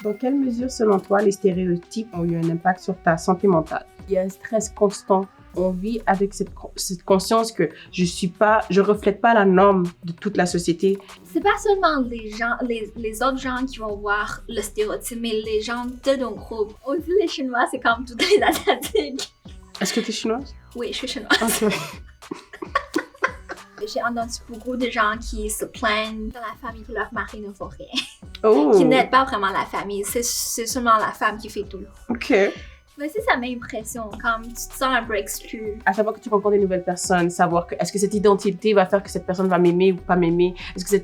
Dans quelle mesure, selon toi, les stéréotypes ont eu un impact sur ta santé mentale? Il y a un stress constant. On vit avec cette conscience que je reflète pas la norme de toute la société. C'est pas seulement les gens, les autres gens qui vont voir le stéréotype, mais les gens de nos groupes. On dit les Chinois, c'est comme tous les Asiatiques. Est-ce que tu es chinoise? Oui, je suis chinoise. Ok. J'ai entendu beaucoup de gens qui se plaignent dans la famille que leur mari ne fait rien. Oh. Qui n'aident pas vraiment la famille, c'est seulement la femme qui fait tout. Ok. Mais c'est ça mes impressions, comme tu te sens un peu exclu. À savoir que tu rencontres des nouvelles personnes, savoir que est-ce que cette identité va faire que cette personne va m'aimer ou pas m'aimer, est-ce que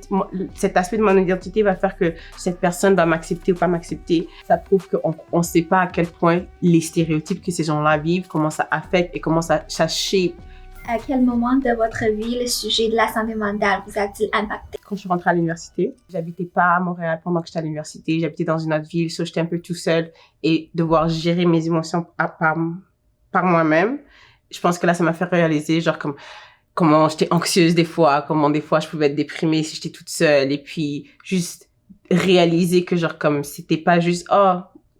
cet aspect de mon identité va faire que cette personne va m'accepter ou pas m'accepter. Ça prouve qu'on ne sait pas à quel point les stéréotypes que ces gens-là vivent, comment ça affecte et comment ça shape. À quel moment de votre vie le sujet de la santé mentale vous a-t-il impacté? Quand je suis rentrée à l'université, j'habitais pas à Montréal pendant que j'étais à l'université. J'habitais dans une autre ville, so j'étais un peu tout seule et devoir gérer mes émotions par moi-même. Je pense que là, ça m'a fait réaliser, genre, comment j'étais anxieuse des fois, comment des fois je pouvais être déprimée si j'étais toute seule et puis juste réaliser que, genre, comme c'était pas juste,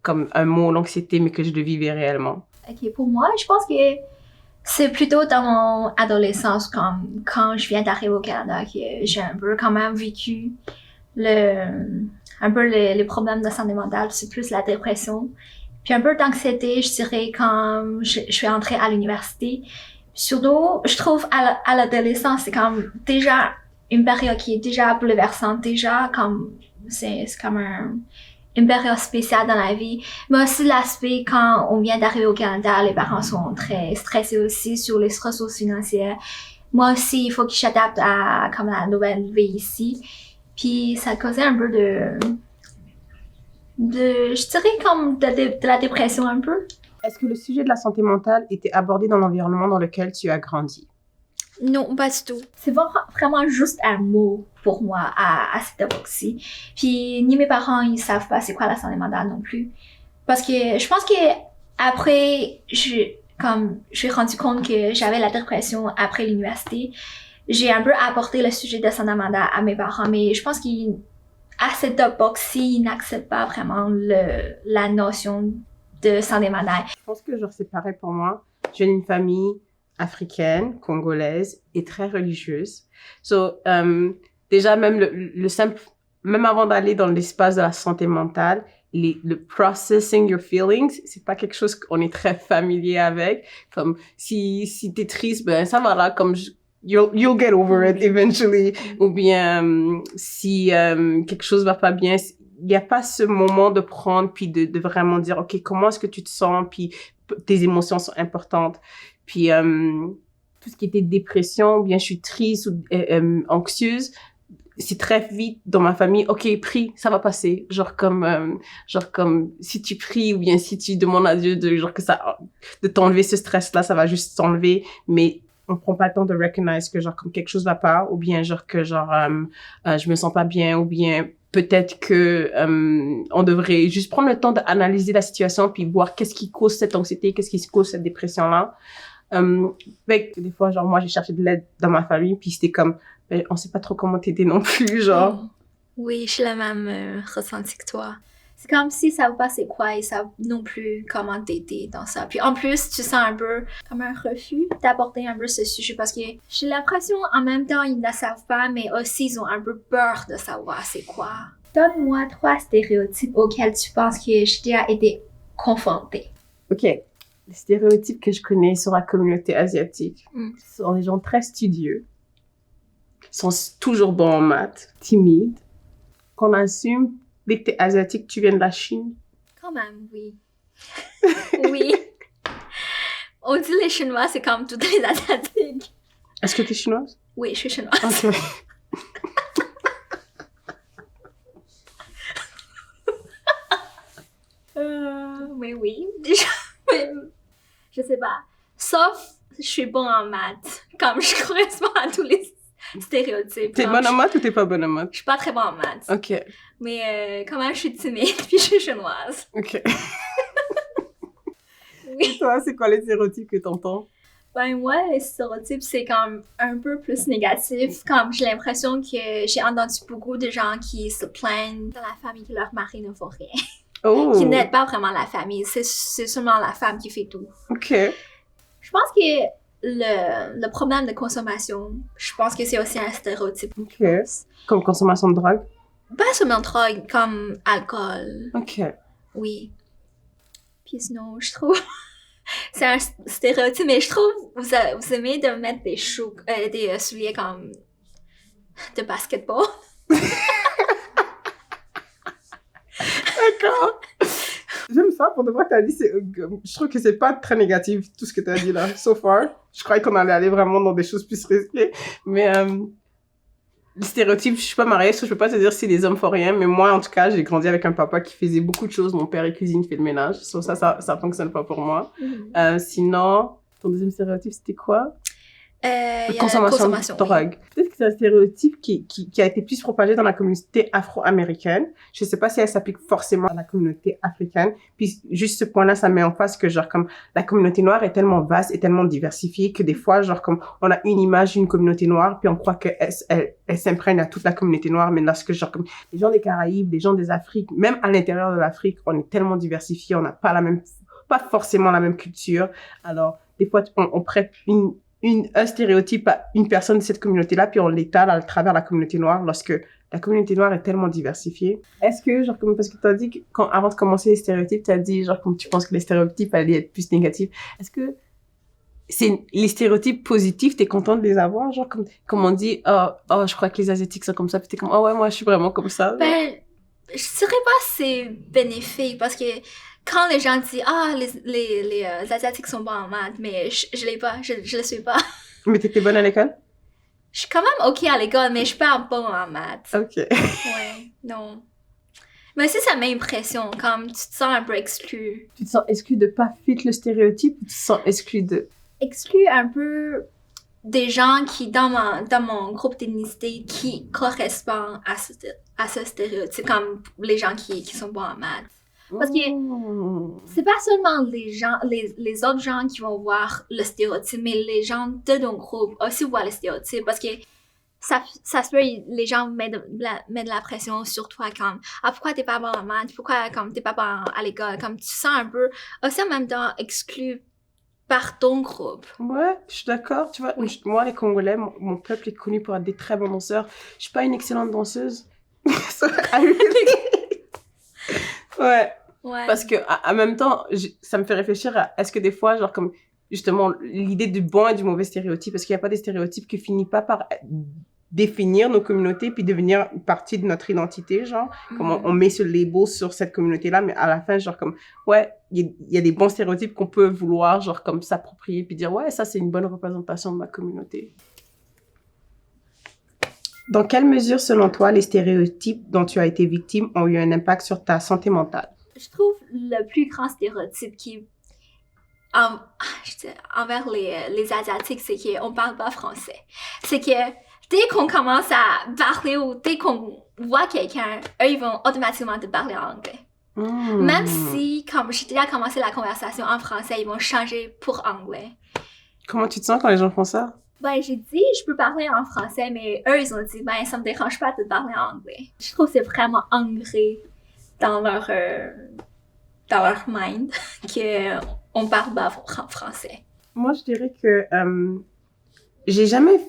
comme un mot, l'anxiété, mais que je le vivais réellement. Ok, pour moi, je pense que c'est plutôt dans mon adolescence, comme quand je viens d'arriver au Canada, que j'ai un peu quand même vécu un peu les problèmes de santé mentale, c'est plus la dépression. Puis un peu d'anxiété, je dirais, quand je suis entrée à l'université. Surtout, je trouve à l'adolescence, c'est comme déjà une période qui est déjà bouleversante, déjà comme c'est comme une période spéciale dans la vie, mais aussi l'aspect quand on vient d'arriver au Canada, les parents sont très stressés aussi sur les ressources financières. Moi aussi, il faut qu'ils s'adaptent à comme la nouvelle vie ici. Puis ça causait un peu je dirais comme de la dépression un peu. Est-ce que le sujet de la santé mentale était abordé dans l'environnement dans lequel tu as grandi? Non, pas du tout. C'est vraiment juste un mot pour moi à cette époque-ci. Puis ni mes parents, ils savent pas c'est quoi la santé mentale non plus. Parce que je pense que après, je suis rendu compte que j'avais la dépression après l'université. J'ai un peu apporté le sujet de santé mentale à mes parents, mais je pense qu'à cette époque-ci, ils n'acceptent pas vraiment la notion de santé mentale. Je pense que genre c'est pareil pour moi. J'ai une famille africaine, congolaise et très religieuse. So, déjà même le simple, même avant d'aller dans l'espace de la santé mentale, le processing your feelings, c'est pas quelque chose qu'on est très familier avec. Comme si t'es triste, ben ça va là, comme you'll get over it eventually. Ou bien si quelque chose va pas bien, il n'y a pas ce moment de prendre puis de vraiment dire ok, comment est-ce que tu te sens, puis tes émotions sont importantes. Puis tout ce qui était dépression, ou bien je suis triste ou anxieuse, c'est très vite dans ma famille, ok, prie, ça va passer. Genre comme si tu pries ou bien si tu demandes à Dieu de t'enlever ce stress-là, ça va juste s'enlever. Mais on prend pas le temps de recognize que genre comme quelque chose va pas, ou bien genre que je me sens pas bien, ou bien peut-être que on devrait juste prendre le temps d'analyser la situation puis voir qu'est-ce qui cause cette anxiété, qu'est-ce qui cause cette dépression-là. Des fois, genre, moi, j'ai cherché de l'aide dans ma famille, puis c'était comme, on sait pas trop comment t'aider non plus, genre. Oui, j'ai le même ressenti que toi. C'est comme si ça savent pas c'est quoi, ils savent non plus comment t'aider dans ça. Puis en plus, tu sens un peu comme un refus d'aborder un peu ce sujet parce que j'ai l'impression, en même temps, ils ne savent pas, mais aussi, ils ont un peu peur de savoir c'est quoi. Donne-moi 3 stéréotypes auxquels tu penses que j'ai déjà été confrontée. OK. Les stéréotypes que je connais sur la communauté asiatique sont des gens très studieux, sont toujours bons en maths, timides, qu'on assume dès que t'es asiatique, tu viens de la Chine. Quand même, oui. Oui. On dit les Chinois, c'est comme tous les Asiatiques. Est-ce que t'es chinoise? Oui, je suis chinoise. Ok. Mais oui, déjà, je sais pas. Sauf, je suis bonne en maths. Comme je correspond à tous les stéréotypes. T'es bonne en maths ou t'es pas bonne en maths? Je suis pas très bonne en maths. Ok. Mais quand même, je suis timide, puis je suis chinoise. Ok. Oui. Et toi, c'est quoi les stéréotypes que t'entends? Ben moi, les stéréotypes, c'est comme un peu plus négatif. Comme j'ai l'impression que j'ai entendu beaucoup de gens qui se plaignent dans la famille que leur mari ne fait rien. Oh. qui n'aident pas vraiment la famille. C'est seulement la femme qui fait tout. OK. Je pense que le problème de consommation, je pense que c'est aussi un stéréotype. OK. Comme consommation de drogue? Pas seulement drogue, comme alcool. OK. Oui. Puis sinon, je trouve... c'est un stéréotype, mais je trouve vous aimez de mettre des souliers comme de basketball. D'accord. J'aime ça, pour de vrai, t'as dit, je trouve que c'est pas très négatif, tout ce que t'as dit là, so far. Je croyais qu'on allait aller vraiment dans des choses plus risquées, mais le stéréotype, je suis pas mariée, so je peux pas te dire si les hommes font rien, mais moi, en tout cas, j'ai grandi avec un papa qui faisait beaucoup de choses. Mon père, il cuisine, fait le ménage, so ça fonctionne pas pour moi. Sinon, ton deuxième stéréotype, c'était quoi? Il y a Consommation de drogue. oui. Peut-être que c'est un stéréotype qui a été plus propagé dans la communauté afro-américaine. Je sais pas si elle s'applique forcément à la communauté africaine. Puis juste ce point-là, ça met en face que genre comme la communauté noire est tellement vaste et tellement diversifiée que des fois, genre comme on a une image d'une communauté noire puis on croit qu'elle s'imprègne à toute la communauté noire. Mais lorsque genre comme les gens des Caraïbes, les gens des Afriques, même à l'intérieur de l'Afrique, on est tellement diversifié, on n'a pas forcément la même culture. Alors des fois, on prête un stéréotype à une personne de cette communauté-là, puis on l'étale à travers la communauté noire lorsque la communauté noire est tellement diversifiée. Est-ce que, genre, comme, parce que t'as dit que avant de commencer les stéréotypes, t'as dit, genre, comme tu penses que les stéréotypes allaient être plus négatifs. Est-ce que c'est les stéréotypes positifs, t'es contente de les avoir? Genre, comme on dit, oh, je crois que les Asiatiques sont comme ça, puis t'es comme, oh ouais, moi, je suis vraiment comme ça. Ben, je dirais pas c'est bénéfique parce que quand les gens disent les Asiatiques sont bons en maths, mais je l'ai pas, je le suis pas. Mais t'étais bonne à l'école? Je suis quand même ok à l'école, mais je suis pas bon en maths. OK. Ouais, non. Mais aussi ça met impression, comme tu te sens un peu exclu. Tu te sens exclu de pas fit le stéréotype ou tu te sens exclu de... Exclu un peu des gens qui, dans mon groupe d'ethnicité, qui correspondent à ce stéréotype, comme les gens qui sont bons en maths. Parce que c'est pas seulement les autres gens qui vont voir le stéréotype, mais les gens de nos groupes aussi voient le stéréotype. Parce que ça se peut, les gens mettent de la pression sur toi comme « Ah, pourquoi t'es pas bon en maths? Pourquoi comme t'es pas bon à l'école? » Comme tu te sens un peu, aussi en même temps, exclu par ton groupe. Ouais, je suis d'accord. Tu vois, Oui. moi, les Congolais, mon peuple est connu pour être des très bons danseurs. Je suis pas une excellente danseuse. Ouais. Ouais. Parce que, en même temps, ça me fait réfléchir à, est-ce que des fois, genre, comme, justement, l'idée du bon et du mauvais stéréotype, parce qu'il n'y a pas des stéréotypes qui finissent pas par définir nos communautés puis devenir une partie de notre identité, genre, comme on met ce label sur cette communauté-là, mais à la fin, genre, comme, ouais, il y a des bons stéréotypes qu'on peut vouloir, genre, comme, s'approprier puis dire, ouais, ça, c'est une bonne représentation de ma communauté. Dans quelle mesure, selon toi, les stéréotypes dont tu as été victime ont eu un impact sur ta santé mentale? Je trouve le plus grand stéréotype qui envers les Asiatiques, c'est qu'on parle pas français. C'est que dès qu'on commence à parler ou dès qu'on voit quelqu'un, eux, ils vont automatiquement te parler en anglais. Même si, comme j'ai déjà commencé la conversation en français, ils vont changer pour anglais. Comment tu te sens quand les gens font ça? Ben, j'ai dit, je peux parler en français, mais eux, ils ont dit, ben, ça me dérange pas de parler en anglais. Je trouve que c'est vraiment ancré dans leur mind qu'on parle pas français. Moi, je dirais que j'ai jamais,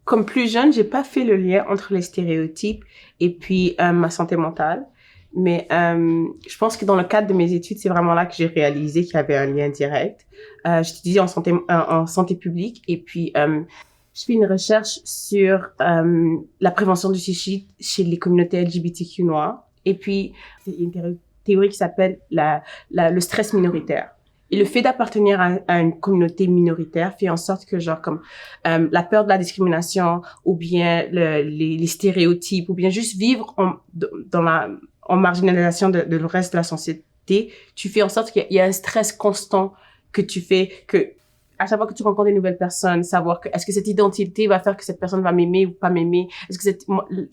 comme plus jeune, j'ai pas fait le lien entre les stéréotypes et puis ma santé mentale. Mais je pense que dans le cadre de mes études, c'est vraiment là que j'ai réalisé qu'il y avait un lien direct. J'étudie en santé publique et puis je fais une recherche sur la prévention du suicide chez les communautés LGBTQ noires. Et puis, c'est une théorie qui s'appelle le stress minoritaire. Et le fait d'appartenir à une communauté minoritaire fait en sorte que, genre, comme la peur de la discrimination ou bien les stéréotypes ou bien juste vivre en marginalisation de le reste de la société, tu fais en sorte qu'il y a un stress constant que tu fais, que à chaque fois que tu rencontres une nouvelle personne, savoir que est-ce que cette identité va faire que cette personne va m'aimer ou pas m'aimer? Est-ce que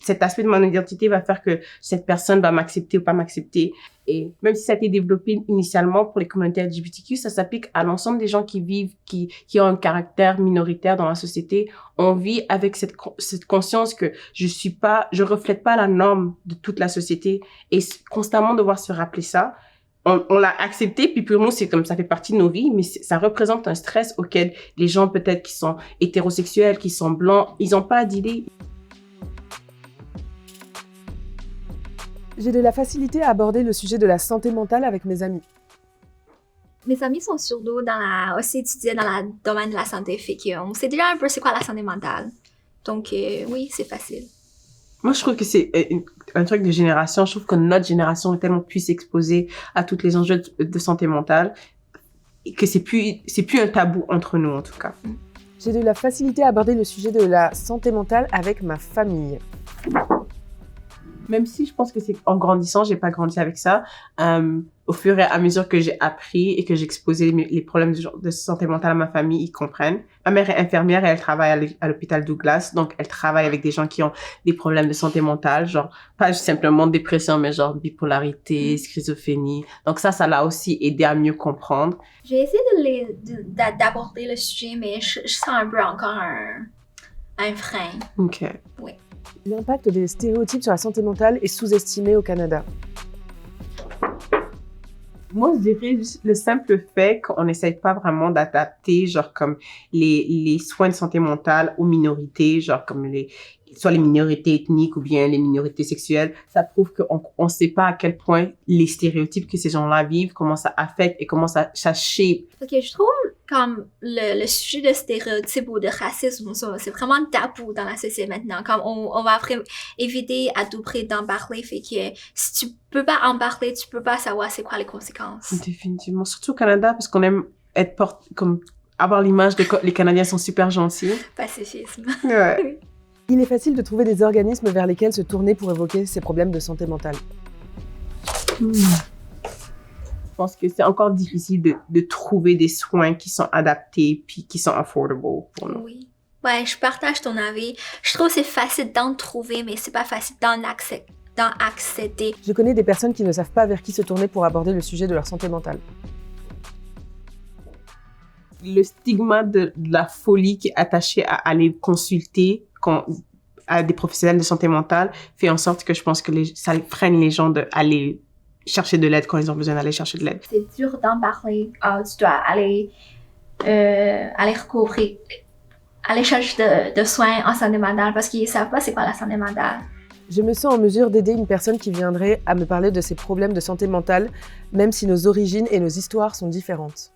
cet aspect de mon identité va faire que cette personne va m'accepter ou pas m'accepter? Et même si ça a été développé initialement pour les communautés LGBTQ, ça s'applique à l'ensemble des gens qui vivent, qui ont un caractère minoritaire dans la société. On vit avec cette conscience que je reflète pas la norme de toute la société, et constamment devoir se rappeler ça. On l'a accepté, puis pour nous, c'est comme ça fait partie de nos vies, mais ça représente un stress auquel les gens peut-être qui sont hétérosexuels, qui sont blancs, ils n'ont pas d'idée. J'ai de la facilité à aborder le sujet de la santé mentale avec mes amis. Mes amis sont surtout aussi étudiés dans le domaine de la santé, fait qu'on sait déjà un peu c'est quoi la santé mentale. Donc, oui, c'est facile. Moi, je trouve que c'est un truc de génération. Je trouve que notre génération est tellement plus exposée à tous les enjeux de santé mentale que c'est plus un tabou entre nous, en tout cas. J'ai de la facilité à aborder le sujet de la santé mentale avec ma famille. Même si je pense que c'est en grandissant, j'ai pas grandi avec ça. Au fur et à mesure que j'ai appris et que j'exposais les problèmes de santé mentale à ma famille, ils comprennent. Ma mère est infirmière et elle travaille à l'hôpital Douglas, donc elle travaille avec des gens qui ont des problèmes de santé mentale, genre pas simplement dépression, mais genre bipolarité, schizophrénie. Donc ça l'a aussi aidé à mieux comprendre. J'ai essayé d'aborder le sujet, mais je sens un peu encore un frein. Ok. Oui. L'impact des stéréotypes sur la santé mentale est sous-estimé au Canada. Moi, je dirais juste le simple fait qu'on n'essaye pas vraiment d'adapter, genre, comme les soins de santé mentale aux minorités, genre, comme soit les minorités ethniques ou bien les minorités sexuelles. Ça prouve qu'on sait pas à quel point les stéréotypes que ces gens-là vivent, comment ça affecte et comment ça shape. Ok, je trouve comme le sujet de stéréotypes ou de racisme, ça, c'est vraiment tabou dans la société maintenant. Comme on va après éviter à tout prix d'en parler, fait que si tu peux pas en parler, tu peux pas savoir c'est quoi les conséquences. Définitivement, surtout au Canada, parce qu'on aime avoir l'image de les Canadiens sont super gentils. Pacifisme. Ouais. Il est facile de trouver des organismes vers lesquels se tourner pour évoquer ces problèmes de santé mentale. Je pense que c'est encore difficile de trouver des soins qui sont adaptés puis qui sont affordable pour nous. Oui. Ouais, je partage ton avis. Je trouve que c'est facile d'en trouver, mais c'est pas facile d'en accéder. Je connais des personnes qui ne savent pas vers qui se tourner pour aborder le sujet de leur santé mentale. Le stigma de la folie qui est attaché à aller consulter à des professionnels de santé mentale fait en sorte que je pense que ça freine les gens d'aller chercher de l'aide quand ils ont besoin d'aller chercher de l'aide. C'est dur d'en parler. Tu dois aller recouvrir, aller chercher de soins en santé mentale parce qu'ils savent pas c'est quoi la santé mentale. Je me sens en mesure d'aider une personne qui viendrait à me parler de ses problèmes de santé mentale, même si nos origines et nos histoires sont différentes.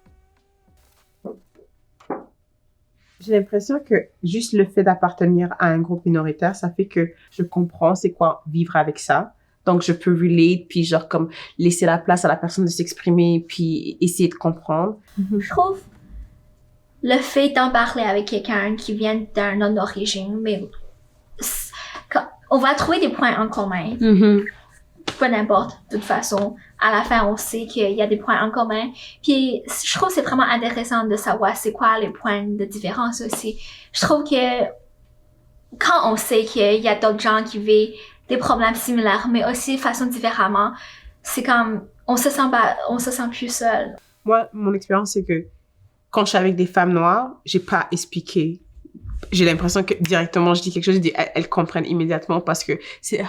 J'ai l'impression que juste le fait d'appartenir à un groupe minoritaire, ça fait que je comprends c'est quoi vivre avec ça. Donc, je peux relate, puis genre comme laisser la place à la personne de s'exprimer, puis essayer de comprendre. Je trouve le fait d'en parler avec quelqu'un qui vient d'un autre origine, mais on va trouver des points en commun. Peu n'importe, de toute façon. À la fin, on sait qu'il y a des points en commun. Puis, je trouve que c'est vraiment intéressant de savoir c'est quoi les points de différence aussi. Je trouve que quand on sait qu'il y a d'autres gens qui vivent des problèmes similaires, mais aussi de façon différemment, c'est comme, on se sent plus seul. Moi, mon expérience, c'est que quand je suis avec des femmes noires, j'ai pas expliqué. J'ai l'impression que directement, je dis quelque chose, elles comprennent immédiatement parce que c'est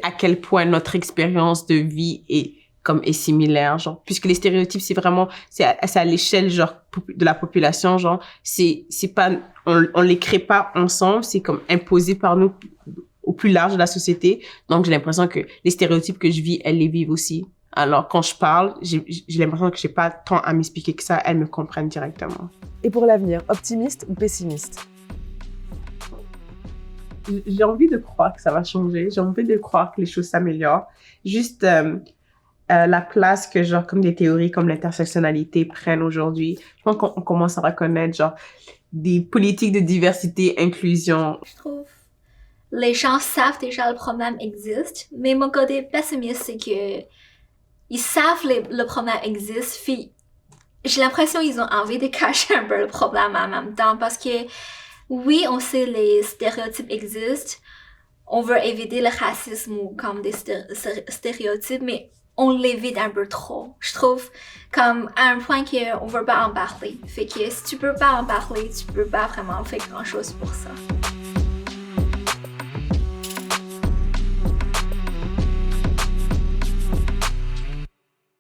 à quel point notre expérience de vie est similaire, genre, puisque les stéréotypes, c'est à l'échelle, genre, de la population, genre, c'est pas, on les crée pas ensemble, c'est comme imposé par nous au plus large de la société. Donc, j'ai l'impression que les stéréotypes que je vis, elles les vivent aussi. Alors, quand je parle, j'ai l'impression que j'ai pas tant à m'expliquer que ça, elles me comprennent directement. Et pour l'avenir, optimiste ou pessimiste? J'ai envie de croire que ça va changer. J'ai envie de croire que les choses s'améliorent. Juste la place que, genre, comme des théories comme l'intersectionnalité prennent aujourd'hui. Je pense qu'on commence à reconnaître, genre, des politiques de diversité, inclusion. Je trouve les gens savent déjà le problème existe, mais mon côté pessimiste, c'est que ils savent le problème existe, puis j'ai l'impression qu'ils ont envie de cacher un peu le problème en même temps parce que oui, on sait les stéréotypes existent, on veut éviter le racisme ou comme des stéréotypes, mais on l'évite un peu trop. Je trouve comme à un point qu'on veut pas en parler. Fait que si tu peux pas en parler, tu peux pas vraiment faire grand chose pour ça.